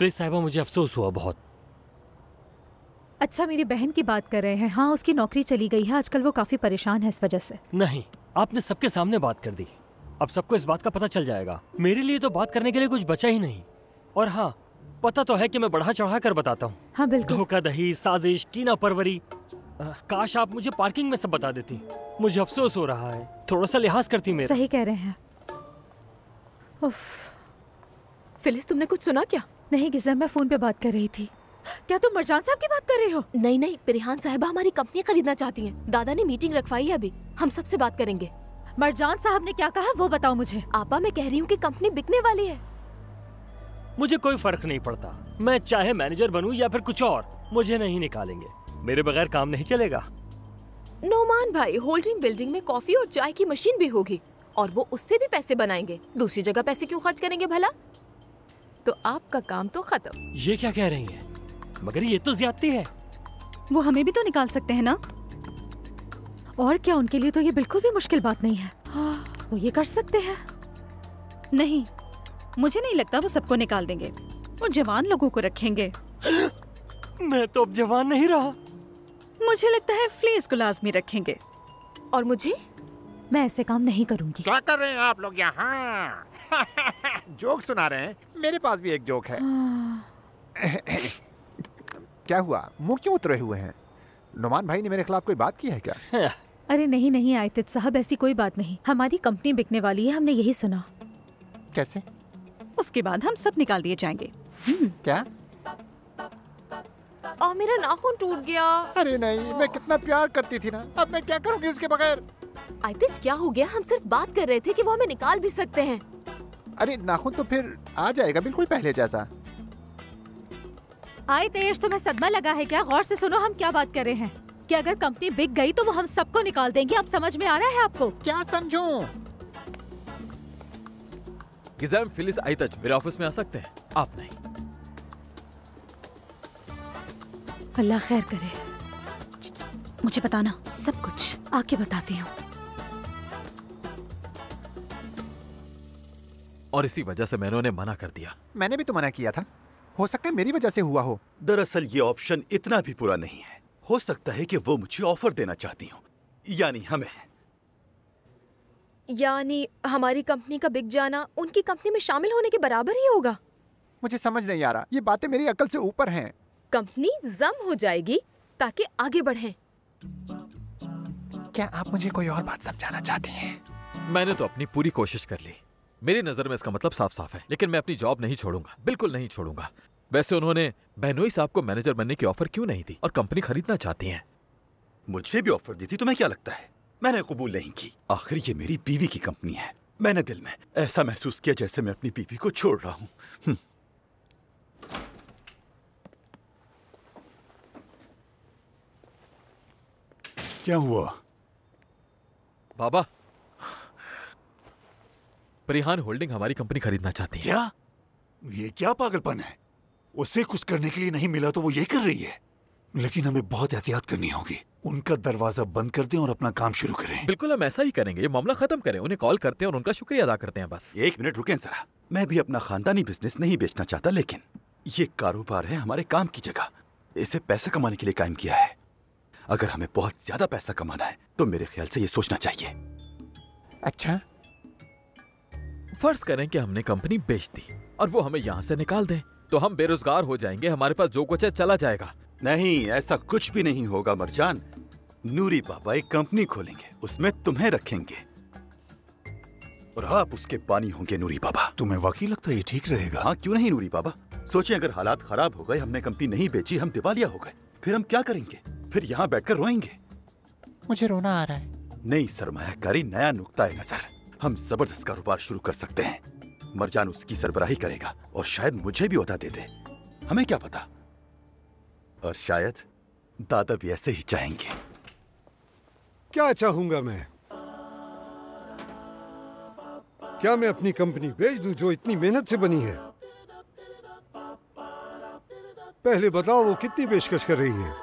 Please साहिबा, मुझे अफसोस हुआ बहुत। अच्छा, मेरी बहन की बात कर रहे हैं। हाँ, उसकी नौकरी चली गई है, आजकल वो काफी परेशान है इस वजह से। नहीं, आपने सबके सामने बात कर दी, अब सबको इस बात का पता चल जाएगा। मेरे लिए तो बात करने के लिए कुछ बचा ही नहीं। और हाँ, पता तो है कि मैं बढ़ा चढ़ा कर बताता हूँ। हाँ बिल्कुल। धोखाधड़ी, साजिश, कीना परवरी। काश आप मुझे पार्किंग में सब बता देती। मुझे अफसोस हो रहा है, थोड़ा सा लिहाज करती मेरा। सही कह रहे हैं। उफ। फिलिस, तुमने कुछ सुना क्या? नहीं गिज़म, मैं फोन पे बात कर रही थी। क्या तुम मरजान साहब की बात कर रही हो? नहीं नहीं, परिहान साहिबा हमारी कंपनी खरीदना चाहती हैं। दादा ने मीटिंग रखवाई है अभी, हम सबसे बात करेंगे। मरजान साहब ने क्या कहा वो बताओ मुझे। आपा, मैं कह रही हूँ कि कंपनी बिकने वाली है। मुझे कोई फर्क नहीं पड़ता, मैं चाहे मैनेजर बनूं या फिर कुछ और, मुझे नहीं निकालेंगे। मेरे बगैर काम नहीं चलेगा। नोमान भाई, होल्डिंग बिल्डिंग में कॉफी और चाय की मशीन भी होगी और वो उससे भी पैसे बनाएंगे। दूसरी जगह पैसे क्यों खर्च करेंगे भला? तो आपका काम तो खत्म। ये क्या कह रही हैं? मगर ये तो ज्यादती है। वो हमें भी तो निकाल सकते हैं ना। और क्या, उनके लिए तो ये बिल्कुल भी मुश्किल बात नहीं है। वो ये कर सकते हैं। नहीं, मुझे नहीं लगता वो सबको निकाल देंगे। वो जवान लोगों को रखेंगे। मैं तो अब जवान नहीं रहा। मुझे लगता है फ्लेस को लाजमी रखेंगे। और मुझे? मैं ऐसे काम नहीं करूंगी। क्या कर रहे हैं आप लोग यहाँ? जोक सुना रहे हैं? मेरे पास भी एक जोक है। क्या हुआ, मुंह क्यों उतरे हुए हैं? नुमान भाई ने मेरे खिलाफ कोई बात की है क्या? अरे नहीं नहीं आयतित साहब, ऐसी कोई बात नहीं। हमारी कंपनी बिकने वाली है, हमने यही सुना। कैसे? उसके बाद हम सब निकाल दिए जाएंगे। क्या? और मेरा नाखून टूट गया। अरे नहीं, मैं कितना प्यार करती थी ना, अब मैं क्या करूंगी उसके बगैर? आयतिज, क्या हो गया? हम सिर्फ बात कर रहे थे कि वो हमें निकाल भी सकते हैं। अरे नाखून तो फिर आ जाएगा बिल्कुल पहले जैसा। आयतेश, तुम्हें सदमा लगा है क्या? गौर से सुनो हम क्या बात कर रहे हैं। कि अगर कंपनी बिक गई तो वो हम सबको निकाल देंगे। अब समझ में आ रहा है आपको? क्या समझूं? गिज़म, फिलिस, आयतज मेरे ऑफिस में आ सकते हैं? आप नहीं। अल्लाह खैर करे। मुझे बताना सब कुछ आके बताती हूँ। और इसी वजह से मैंने उन्हें मना कर दिया। मैंने भी तो मना किया था। हो सकता है मेरी वजह से हुआ हो। दरअसल ये ऑप्शन इतना भी बुरा नहीं है। हो सकता है कि वो मुझे ऑफर देना चाहती हूँ, यानी हमें। यानी हमारी कंपनी का बिक जाना उनकी कंपनी में शामिल होने के बराबर ही होगा। मुझे समझ नहीं आ रहा, ये बातें मेरी अकल से ऊपर हैं। कंपनी जम हो जाएगी ताकि आगे बढ़ें। क्या आप मुझे कोई और बात समझाना चाहती हैं? मैंने तो अपनी पूरी कोशिश कर ली। मेरी नजर में इसका मतलब साफ साफ है, लेकिन मैं अपनी जॉब नहीं छोड़ूंगा, बिल्कुल नहीं छोड़ूंगा। वैसे उन्होंने बहनोई साहब को मैनेजर बनने की ऑफर क्यों नहीं दी? और कंपनी खरीदना चाहती हैं। मुझे भी ऑफर दी थी, तुम्हें क्या लगता है मैंने कबूल नहीं की? आखिर ये मेरी बीवी की कंपनी है। मैंने दिल में ऐसा महसूस किया जैसे मैं अपनी बीवी को छोड़ रहा हूँ। क्या हुआ? बाबा, परिहान होल्डिंग हमारी कंपनी खरीदना चाहती है। क्या? ये क्या पागलपन है? उसे कुछ करने के लिए नहीं मिला तो वो ये कर रही है। लेकिन हमें बहुत एहतियात करनी होगी। उनका दरवाजा बंद कर दें और अपना काम शुरू करें। बिल्कुल, हम ऐसा ही करेंगे। ये मामला खत्म करें, उन्हें कॉल करते हैं और उनका शुक्रिया अदा करते हैं बस। एक मिनट रुकें जरा। मैं भी अपना खानदानी बिजनेस नहीं बेचना चाहता, लेकिन ये कारोबार है हमारे काम की जगह। इसे पैसा कमाने के लिए कायम किया है। अगर हमें बहुत ज्यादा पैसा कमाना है तो मेरे ख्याल से ये सोचना चाहिए। अच्छा, फर्ज करें कि हमने कंपनी बेच दी और वो हमें यहाँ से निकाल दें, तो हम बेरोजगार हो जाएंगे। हमारे पास जो कुछ है चला जाएगा। नहीं, ऐसा कुछ भी नहीं होगा मरजान। नूरी बाबा एक कंपनी खोलेंगे, उसमें तुम्हें रखेंगे और आप उसके बानी होंगे। नूरी बाबा, तुम्हें वाकई लगता है ये ठीक रहेगा? हाँ, क्यों नहीं नूरी बाबा। सोचें, अगर हालात खराब हो गए, हमने कंपनी नहीं बेची, हम दिवालिया हो गए, फिर हम क्या करेंगे? फिर यहाँ बैठकर रोएंगे। मुझे रोना आ रहा है। नई सरमायाकारी, नया नुक्ता नजर। हम जबरदस्त कारोबार शुरू कर सकते हैं। मरजान उसकी सरबराही करेगा और शायद मुझे भी ओहदा दे दे, हमें क्या पता। और शायद दादा भी ऐसे ही चाहेंगे। क्या चाहूंगा मैं? क्या मैं अपनी कंपनी बेच दूं जो इतनी मेहनत से बनी है? पहले बताओ वो कितनी पेशकश कर रही है?